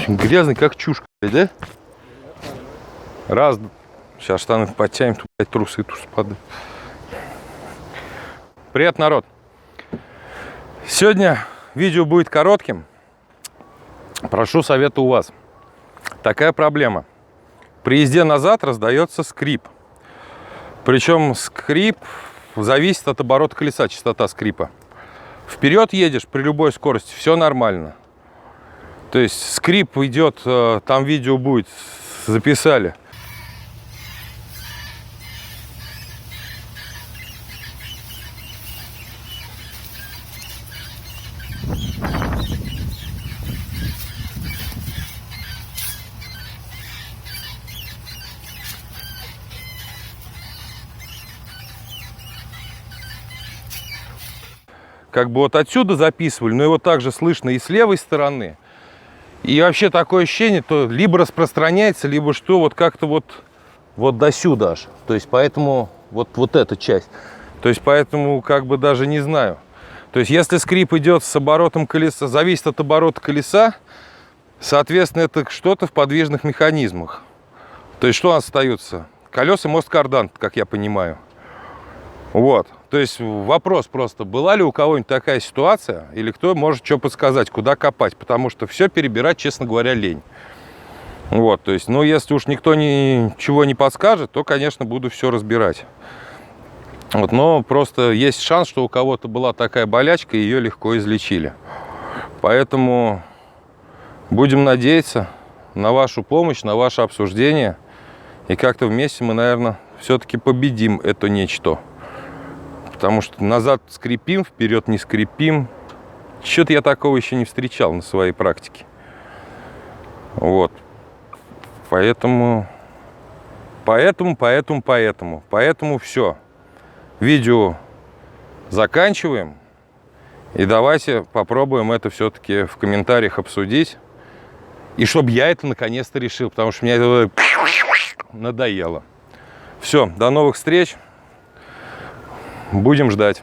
Грязный, как чушка, да? Раз. Сейчас штаны подтянем, тут, блядь, трусы тут спадают. Привет, народ. Сегодня видео будет коротким. Прошу совета у вас. Такая проблема. При езде назад раздается скрип. Причем скрип зависит от оборота колеса, частота скрипа. Вперед едешь при любой скорости, все нормально. То есть скрип идет, там видео будет, записали. Как бы вот отсюда записывали, но его также слышно и с левой стороны. И вообще такое ощущение, то либо распространяется, либо что, вот как-то вот до сюда аж. То есть поэтому вот эта часть. То есть поэтому как бы даже не знаю. То есть если скрип идет с оборотом колеса, зависит от оборота колеса, соответственно, это что-то в подвижных механизмах. То есть что у нас остается? Колеса, мост, кардан, как я понимаю. Вот. То есть вопрос просто, была ли у кого-нибудь такая ситуация, или кто может что подсказать, куда копать, потому что все перебирать, честно говоря, лень. Вот, то есть, ну, если уж никто ничего не подскажет, то, конечно, буду все разбирать. Вот, но просто есть шанс, что у кого-то была такая болячка, и ее легко излечили. Поэтому будем надеяться на вашу помощь, на ваше обсуждение, и как-то вместе мы, наверное, все-таки победим это нечто. Потому что назад скрипим, вперед не скрипим. Что-то я такого еще не встречал на своей практике. Вот. Поэтому все. Видео заканчиваем. И давайте попробуем это все-таки в комментариях обсудить. И чтобы я это наконец-то решил, потому что мне это надоело. Все, до новых встреч. Будем ждать.